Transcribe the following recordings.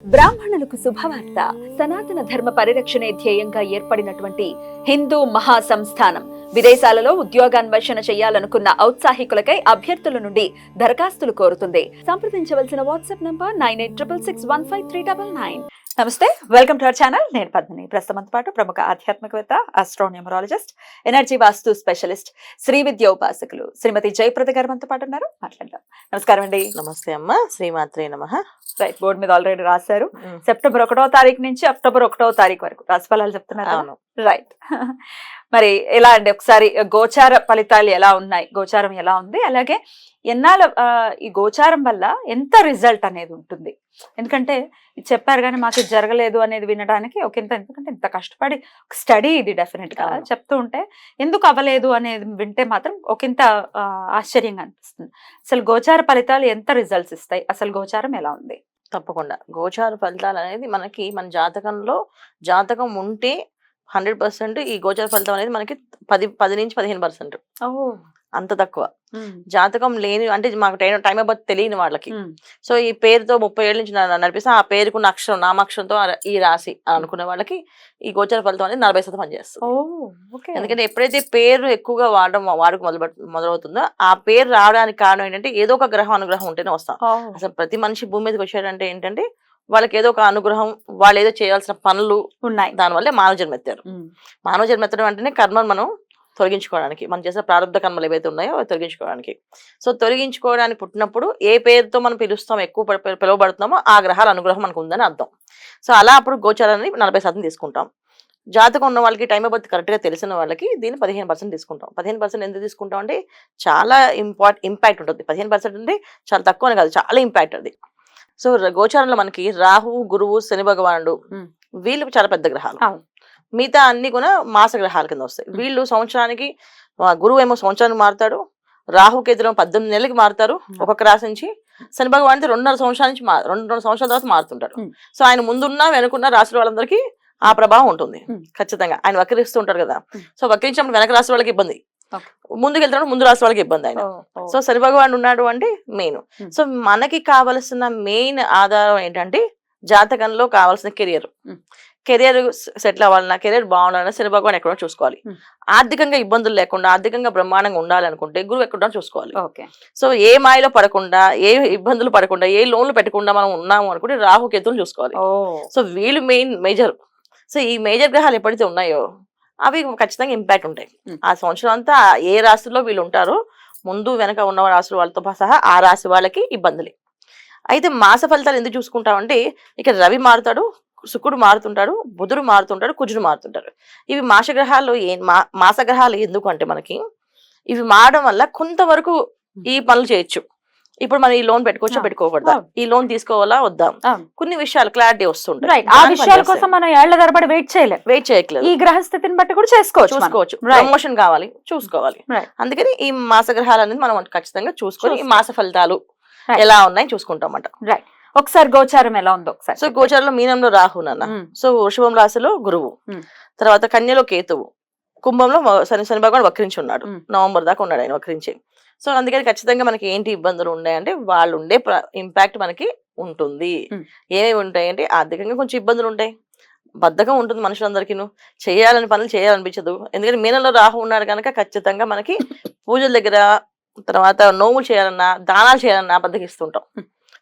బ్రాహ్మణులకు శుభవార్త. సనాతన ధర్మ పరిరక్షణే ధ్యేయంగా ఏర్పడినటువంటి హిందూ మహాసంస్థానం విదేశాలలో ఉద్యోగాన్వేషణ చేయాలనుకున్న ఔత్సాహికులకై అభ్యర్థుల నుండి దరఖాస్తులు కోరుతుంది. సంప్రదించవలసిన వాట్సాప్ నంబర్ 9866153999. నమస్తే, వెల్కమ్ టు అవర్ ఛానల్. నేను పద్మిని. ప్రస్తుతంతో పాటు ప్రముఖ ఆధ్యాత్మికవేత్త, ఆస్ట్రోన్యూమరాలజిస్ట్, ఎనర్జీ వాస్తు స్పెషలిస్ట్, శ్రీ విద్య ఉపాసకులు శ్రీమతి జయప్రద గారు మనతో పాటు ఉన్నారు. మాట్లాడదాం. నమస్కారం అండి. నమస్తే అమ్మ. శ్రీమాత్రే నమః. రైట్, బోర్డు మీద ఆల్రెడీ రాశారు. సెప్టెంబర్ 1వ తారీఖు నుంచి అక్టోబర్ 1వ తారీఖు వరకు రాశిఫలాలు చెప్తున్నారు. రైట్, మరి ఎలా అండి, ఒకసారి గోచార ఫలితాలు ఎలా ఉన్నాయి, గోచారం ఎలా ఉంది, అలాగే ఎన్నాళ్ళ ఈ గోచారం వల్ల ఎంత రిజల్ట్ అనేది ఉంటుంది? ఎందుకంటే చెప్పారు కానీ మాకు జరగలేదు అనేది వినడానికి ఒక ఎందుకంటే ఇంత కష్టపడి స్టడీ ఇది డెఫినెట్ గా చెప్తూ ఉంటే ఎందుకు అవ్వలేదు అనేది వింటే మాత్రం ఒకంత ఆశ్చర్యంగా అనిపిస్తుంది. అసలు గోచార ఫలితాలు ఎంత రిజల్ట్స్ ఇస్తాయి, అసలు గోచారం ఎలా ఉంది? తప్పకుండా గోచార ఫలితాలు అనేది మనకి మన జాతకంలో జాతకం ఉంటే 100% ఈ గోచార ఫలితం అనేది మనకి 10 నుంచి 15%. అంత తక్కువ. జాతకం లేని అంటే మాకు టైం అబౌట్ తెలియని వాళ్ళకి, సో ఈ పేరుతో 30 ఏళ్ళ నుంచి నడిపిస్తే ఆ పేరుకున్న అక్షరం నామాక్షరంతో ఈ రాశి అనుకునే వాళ్ళకి ఈ గోచార ఫలితం అనేది 40% పనిచేస్తుంది. ఎందుకంటే ఎప్పుడైతే పేరు ఎక్కువగా వాడుకు మొదలవుతుందో ఆ పేరు రావడానికి కారణం ఏంటంటే ఏదో ఒక గ్రహం అనుగ్రహం ఉంటేనే వస్తాం. అసలు ప్రతి మనిషి భూమి మీదకి వచ్చాడంటే ఏంటంటే వాళ్ళకి ఏదో ఒక అనుగ్రహం, వాళ్ళు ఏదో చేయాల్సిన పనులు ఉన్నాయి. దానివల్లే మానవ జన్మ ఎత్తారు. మానవ జన్మ ఎత్తడం అంటేనే కర్మను మనం తొలగించుకోవడానికి, మనం చేసే ప్రారంభ కర్మలు ఏవైతే ఉన్నాయో అవి తొలగించుకోవడానికి. సో తొలగించుకోవడానికి పుట్టినప్పుడు ఏ పేరుతో మనం పిలుస్తామో, ఎక్కువ పిలువబడుతున్నామో ఆ గ్రహాల అనుగ్రహం మనకు ఉందని అర్థం. సో అలా అప్పుడు గోచారాన్ని 40% తీసుకుంటాం. జాతకం ఉన్న వాళ్ళకి, టైం ఆఫ్ బర్త్ కరెక్ట్గా తెలిసిన వాళ్ళకి దీన్ని 15% తీసుకుంటాం. 15% ఎందుకు తీసుకుంటాం అంటే చాలా ఇంపాక్ట్ ఉంటుంది. 15% అంటే చాలా తక్కువనే కాదు, చాలా ఇంపాక్ట్ అది. సో గోచారంలో మనకి రాహు, గురువు, శని భగవానుడు వీళ్ళు చాలా పెద్ద గ్రహాలు. మిగతా అన్ని కూడా మాస గ్రహాల కింద వస్తాయి. వీళ్ళు సంవత్సరానికి, గురువు ఏమో సంవత్సరానికి మారుతాడు, రాహుకేతులు 18 నెలలకి మారుతారు ఒక్కొక్క రాశి నుంచి. శని భగవానుడు 2.5 సంవత్సరాల నుంచి 2 సంవత్సరాల తర్వాత మారుతుంటాడు. సో ఆయన ముందున్న వెనుకున్న రాశుల వాళ్ళందరికీ ఆ ప్రభావం ఉంటుంది ఖచ్చితంగా. ఆయన వక్రిస్తూ ఉంటారు కదా, సో వక్రించినప్పుడు వెనక రాశి వాళ్ళకి ఇబ్బంది, ముందుకు వెళ్తున్నాడు ముందు రాశి వాళ్ళకి ఇబ్బంది ఆయన. సో శని భగవానుడు ఉన్నాడు అంటే మెయిన్. సో మనకి కావలసిన మెయిన్ ఆధారం ఏంటంటే జాతకంలో కావాల్సిన కెరియర్ సెటిల్ అవ్వాలన్నా, కెరీర్ బాగుండాలన్నా శని భగవాన్ ఎక్కడో చూసుకోవాలి. ఆర్థికంగా ఇబ్బందులు లేకుండా, ఆర్థికంగా బ్రహ్మాండంగా ఉండాలనుకుంటే గురువు ఎక్కడో చూసుకోవాలి. సో ఏ మాయలో పడకుండా, ఏ ఇబ్బందులు పడకుండా, ఏ లోన్లు పెట్టకుండా మనం ఉన్నాము అనుకుంటే రాహుకేతులు చూసుకోవాలి. సో వీళ్ళు మేజర్. సో ఈ మేజర్ గ్రహాలు ఎప్పుడైతే ఉన్నాయో అవి ఖచ్చితంగా ఇంపాక్ట్ ఉంటాయి. ఆ సంవత్సరం అంతా ఏ రాశిలో వీళ్ళు ఉంటారో ముందు వెనక ఉన్న రాశుల వాళ్ళతో సహా ఆ రాశి వాళ్ళకి ఇబ్బందులే. అయితే మాస ఫలితాలు ఎందుకు చూసుకుంటామంటే ఇక్కడ రవి మారుతాడు, శుక్రుడు మారుతుంటాడు, బుధుడు మారుతుంటాడు, కుజుడు మారుతుంటారు. ఇవి మాసగ్రహాలు. మాసగ్రహాలు ఎందుకు అంటే మనకి ఇవి మారడం వల్ల కొంతవరకు ఈ పనులు చేయొచ్చు. ఇప్పుడు మనం ఈ లోన్ పెట్టుకోవచ్చా పెట్టుకోకూడదా, ఈ లోన్ తీసుకోవాలా వద్దా, కొన్ని విషయాలు క్లారిటీ వస్తుంటాయి. ఆ విషయాల కోసం మనం ఏళ్ల తరబడి వెయిట్ చేయట్లేదు. ఈ గ్రహస్థితిని బట్టి కూడా చూసుకోవచ్చు. ప్రమోషన్ కావాలి, చూసుకోవాలి. అందుకని ఈ మాసగ్రహాలు అనేది మనం ఖచ్చితంగా చూసుకొని ఈ మాస ఫలితాలు ఎలా ఉన్నాయి చూసుకుంటామన్నమాట. రైట్, ఒకసారి గోచారం ఎలా ఉందో ఒకసారి. సో గోచారంలో మీనంలో రాహు నాన్న, సో వృషభం రాశిలో గురువు, తర్వాత కన్యలో కేతువు, కుంభంలో శని భగవాన్ వక్రించి ఉన్నాడు. నవంబర్ దాకా ఉన్నాడు ఆయన వక్రించి. సో అందుకని ఖచ్చితంగా మనకి ఏంటి ఇబ్బందులు ఉన్నాయంటే వాళ్ళు ఉండే ఇంపాక్ట్ మనకి ఉంటుంది. ఏమేమి ఉంటాయి అంటే ఆర్థికంగా కొంచెం ఇబ్బందులు ఉంటాయి, బద్ధకం ఉంటుంది మనుషులందరికీ, చేయాలని పనులు చేయాలనిపించదు. ఎందుకంటే మీనంలో రాహు ఉన్నాడు కనుక ఖచ్చితంగా మనకి పూజల దగ్గర, తర్వాత నోములు చేయాలన్నా, దానాలు చేయాలన్నా బద్దకిస్తుంటాం.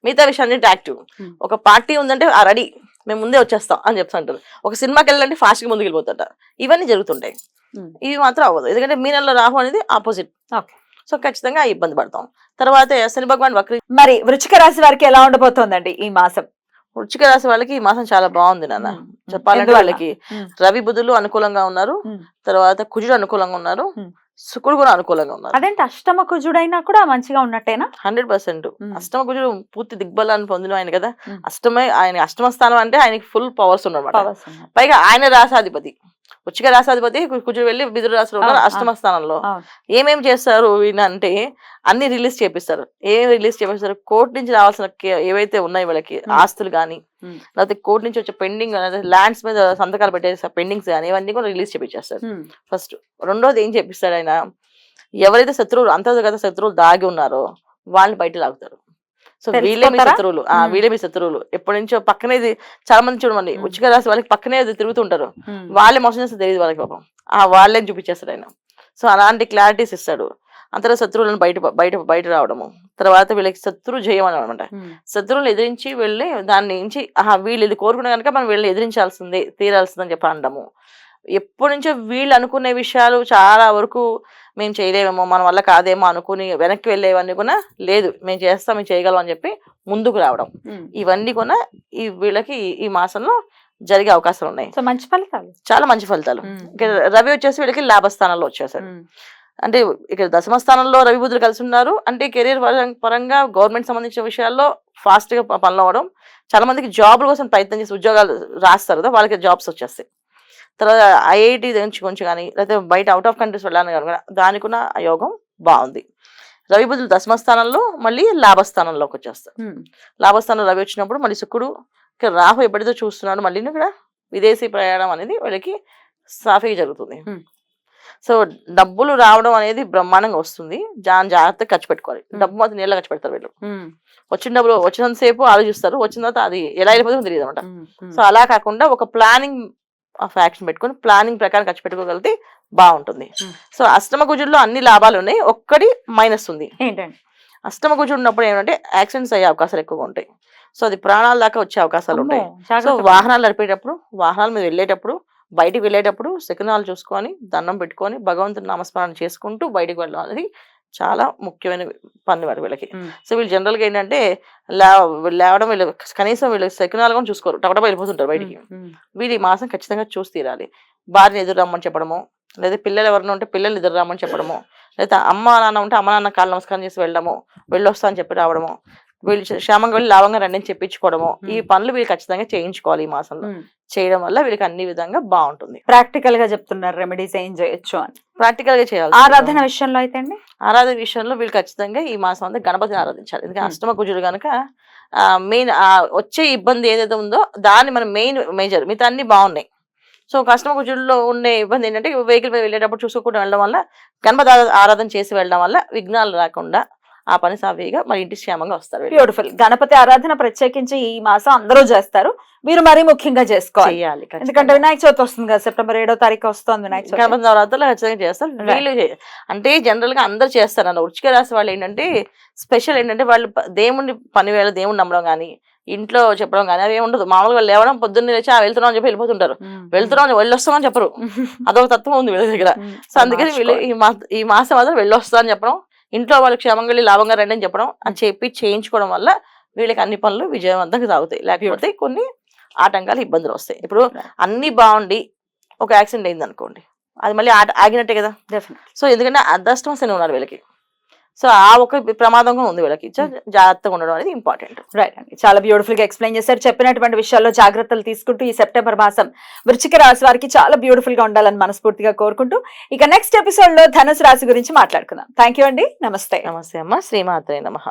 మిగతా విషయాన్ని యాక్టివ్. ఒక పార్టీ ఉందంటే రెడీ, మేము ముందే వచ్చేస్తాం అని చెప్తుంటారు. ఒక సినిమాకి వెళ్ళాలంటే ఫాస్ట్ గా ముందుకు వెళ్ళిపోతుంటారు. ఇవన్నీ జరుగుతుంటాయి. ఇవి మాత్రం అవ్వదు, ఎందుకంటే మీనంలో రాహు అనేది ఆపోజిట్. సో ఖచ్చితంగా ఇబ్బంది పడతాం. తర్వాత శని భగవాన్ వక్రీ. మరి వృశ్చిక రాశి వారికి ఎలా ఉండబోతోందండి ఈ మాసం? వృశ్చిక రాశి వాళ్ళకి ఈ మాసం చాలా బాగుంది నాన్న. చెప్పాలంటే వాళ్ళకి రవి బుధులు అనుకూలంగా ఉన్నారు, తర్వాత కుజుడు అనుకూలంగా ఉన్నారు, శుక్రుడు కూడా అనుకూలంగా ఉన్నారు. అదేంటి అష్టమ కుజుడైనా కూడా మంచిగా ఉన్నట్టేనా? 100%. అష్టమ కుజుడు పూర్తి దిగ్బలాన్ని పొందిన ఆయన కదా. ఆయన అష్టమ స్థానం అంటే ఆయనకి ఫుల్ పవర్స్ ఉన్నమాట. పైగా ఆయన రాసాధిపతి, వృశ్చిక రాసాధిపతి కుజుడు వెళ్ళి మిథున రాశిలో ఉన్నారు అష్టమ స్థానంలో. ఏమేమి చేస్తారు ఈయన అంటే అన్ని రిలీజ్ చేపిస్తారు. కోర్టు నుంచి రావాల్సిన ఏవైతే ఉన్నాయి వాళ్ళకి ఆస్తులు కానీ, లేకపోతే కోర్టు నుంచి వచ్చే పెండింగ్ ల్యాండ్స్ మీద సంతకాలు పెట్టే పెండింగ్స్ కానీ ఇవన్నీ కూడా రిలీజ్ చేపించేస్తారు ఫస్ట్. రెండోది ఏం చేపిస్తాడు ఆయన, ఎవరైతే శత్రువులు అంతర్గత శత్రువులు దాగి ఉన్నారో వాళ్ళని బయట లాగుతారు. సో వీళ్ళే మీ శత్రువులు, వీళ్ళే మీ శత్రువులు. ఎప్పటి నుంచో పక్కనే చాలా మంది చూడమండి వృశ్చిక రాశి వాళ్ళకి పక్కనే తిరుగుతుంటారు, వాళ్ళే మోసం చేస్తే తెలియదు వాళ్ళకి పాపం, వాళ్ళే చూపించేస్తాడు ఆయన. సో అలాంటి క్లారిటీస్ ఇస్తాడు. అంతలో శత్రువులను బయట రావడము, తర్వాత వీళ్ళకి శత్రు జయం అని అనమాట. శత్రువులను ఎదిరించి వెళ్ళి దాన్ని నుంచి వీళ్ళు ఇది కోరుకునే కనుక మనం వీళ్ళని ఎదిరించాల్సిందే తీరాల్సిందని చెప్పి అనడము. ఎప్పటి నుంచో వీళ్ళు అనుకునే విషయాలు చాలా వరకు మేము చేయలేమేమో, మన వల్ల కాదేమో అనుకుని వెనక్కి వెళ్ళేవన్నీ కూడా లేదు మేము చేస్తాం, మేము చేయగలం అని చెప్పి ముందుకు రావడం, ఇవన్నీ కూడా వీళ్ళకి ఈ మాసంలో జరిగే అవకాశాలు ఉన్నాయి. సో మంచి ఫలితాలు, చాలా మంచి ఫలితాలు. రవి వచ్చేసి వీళ్ళకి లాభస్థానంలో వచ్చేసాడు. అంటే ఇక్కడ దశమ స్థానంలో రవి బుధులు కలిసి ఉన్నారు అంటే కెరీర్ పరంగా గవర్నమెంట్ సంబంధించిన విషయాల్లో ఫాస్ట్ గా పనులు అవ్వడం. చాలా మందికి జాబ్ల కోసం ప్రయత్నం చేసి ఉద్యోగాలు రాస్తారు కదా, వాళ్ళకి జాబ్స్ వచ్చేస్తాయి. తర్వాత ఐఐటి నుంచి కొంచెం కానీ లేకపోతే బయట అవుట్ ఆఫ్ కంట్రీస్ వెళ్ళాలని కానీ దానికి కూడా యోగం బాగుంది. రవి బుధులు దశమ స్థానంలో మళ్ళీ లాభస్థానంలోకి వచ్చేస్తారు. లాభస్థానంలో రవి వచ్చినప్పుడు మళ్ళీ శుక్రుడు ఇక్కడ రాహు ఎప్పటితో చూస్తున్నాడు, మళ్ళీ ఇక్కడ విదేశీ ప్రయాణం అనేది వీళ్ళకి సాఫీగా జరుగుతుంది. సో డబ్బులు రావడం అనేది బ్రహ్మాండంగా వస్తుంది. జాగ్రత్తగా ఖర్చు పెట్టుకోవాలి. డబ్బు మాత్రం నీళ్ళ ఖర్చు పెడతారు వీళ్ళు. వచ్చిన డబ్బులు వచ్చినంతసేపు ఆలోచిస్తారు, వచ్చిన తర్వాత అది ఎలా వెళ్ళిపోతుందో తెలియదు అనమాట. సో అలా కాకుండా ఒక ప్లానింగ్ ఆఫ్ యాక్షన్ పెట్టుకుని ప్లానింగ్ ప్రకారం ఖర్చు పెట్టుకోగలిగితే బాగుంటుంది. సో అష్టమ కుజుల్లో అన్ని లాభాలు ఉన్నాయి, ఒక్కటి మైనస్ ఉంది. ఏంటండి? అష్టమ కుజుడు ఉన్నప్పుడు ఏమంటే యాక్సిడెంట్స్ అయ్యే అవకాశాలు ఎక్కువగా ఉంటాయి. సో అది ప్రాణాల దాకా వచ్చే అవకాశాలు ఉంటాయి. సో వాహనాలు నడిపేటప్పుడు, వాహనాల మీద వెళ్ళేటప్పుడు, బయటికి వెళ్ళేటప్పుడు శకునాలు చూసుకొని దండం పెట్టుకొని భగవంతుని నామస్మరణ చేసుకుంటూ బయటికి వెళ్ళడం అనేది చాలా ముఖ్యమైన పని వాడు వీళ్ళకి. సో వీళ్ళు జనరల్ గా ఏంటంటే లేవడం వీళ్ళు కనీసం వీళ్ళు శకునాలు కూడా చూసుకోరు, టపటపా వెళ్ళిపోతుంటారు బయటికి. వీళ్ళు ఈ మాసం ఖచ్చితంగా చూసి తీరాలి. భార్యని ఎదురు రమ్మని చెప్పడము, లేదా పిల్లలు ఎవరైనా ఉంటే పిల్లల్ని ఎదురు రమ్మని చెప్పడము, లేదా అమ్మ నాన్న ఉంటే అమ్మ నాన్న కాళ్ళు నమస్కారం చేసి వెళ్ళడము, వెళ్ళొస్తా అని చెప్పి రావడము, వీళ్ళు క్షేమంగా వెళ్ళి లాభంగా రండి అని చెప్పించుకోవడము, ఈ పనులు వీళ్ళు ఖచ్చితంగా చేయించుకోవాలి. ఈ మాసంలో చేయడం వల్ల వీళ్ళకి అన్ని విధంగా బాగుంటుంది. ప్రాక్టికల్ గా చెప్తున్నారు రెమెడీస్ ఏం చేయొచ్చు అని. ప్రాక్టికల్ గా చేయాలి. ఆరాధన విషయంలో అయితే అండి, ఆరాధన విషయంలో వీళ్ళు ఖచ్చితంగా ఈ మాసం అంతా గణపతిని ఆరాధించాలి. ఎందుకంటే అష్టమ కుజుడు కనుక మెయిన్ వచ్చే ఇబ్బంది ఏదైతే ఉందో దాన్ని మనం మేజర్, మిగతా అన్ని బాగున్నాయి. సో అష్టమ కుజుడులో ఉండే ఇబ్బంది ఏంటంటే వెహికల్ మీద వెళ్ళేటప్పుడు చూసుకోకుండా వెళ్ళడం వల్ల, గణపతి ఆరాధన చేసి వెళ్ళడం వల్ల విఘ్నాలు రాకుండా ఆ పని సాఫీగా మరి ఇంటి క్షేమంగా వస్తారు. బ్యూటిఫుల్. గణపతి ఆరాధన ప్రత్యేకించి ఈ మాసం అందరూ చేస్తారు, మీరు మరీ ముఖ్యంగా చేసుకోవాలి. ఎందుకంటే వినాయక చవితి వస్తుంది కదా, సెప్టెంబర్ 7వ తారీఖు వస్తుంది వినాయక చవితి. గణపతి నవరాత్రులు ఖచ్చితంగా చేస్తారు. వీళ్ళు అంటే జనరల్ గా అందరు చేస్తారు అన్న. వృశ్చిక రాశి వాళ్ళు ఏంటంటే స్పెషల్ ఏంటంటే వాళ్ళు దేవుడిని పని వేళ దేవుడిని నమ్మడం కానీ ఇంట్లో చెప్పడం కానీ అవి ఉండదు. మామూలుగా లేవడం పొద్దున్నే లేచి వెళ్తున్నాం అని చెప్పి వెళ్ళిపోతుంటారు. వెళ్తున్నాం వెళ్ళొస్తామని చెప్పరు, అదొక తత్వం ఉంది వీళ్ళ దగ్గర. సో అందుకని వీళ్ళు ఈ మాసం మాత్రం వెళ్ళొస్తా అని చెప్పడం, ఇంట్లో వాళ్ళు క్షేమంగా వెళ్ళి లాభంగా రండి అని చెప్పడం, అని చెప్పి చేయించుకోవడం వల్ల వీళ్ళకి అన్ని పనులు విజయవంతంగా సాగుతాయి. లేకపోతే కొన్ని ఆటంకాలు ఇబ్బందులు వస్తాయి. ఇప్పుడు అన్ని బాగుండి ఒక యాక్సిడెంట్ అయింది అనుకోండి, అది మళ్ళీ ఆగినట్టే కదా. సో ఎందుకంటే అదృష్టం శని ఉన్నారు వీళ్ళకి. సో ఆ ఒక ప్రమాదంగా ఉంది వీళ్ళకి. జాగ్రత్తగా ఉండడం అనేది ఇంపార్టెంట్. రైట్ అండి, చాలా బ్యూటిఫుల్ గా ఎక్స్ప్లెయిన్ చేశారు. చెప్పినటువంటి విషయాల్లో జాగ్రత్తలు తీసుకుంటూ ఈ సెప్టెంబర్ మాసం వృశ్చిక రాశి వారికి చాలా బ్యూటిఫుల్ గా ఉండాలని మనస్ఫూర్తిగా కోరుకుంటూ ఇక నెక్స్ట్ ఎపిసోడ్ లో ధనుసు రాశి గురించి మాట్లాడుకుందాం. థ్యాంక్ యూ అండి. నమస్తే. నమస్తే అమ్మ. శ్రీమాత్రే నమః.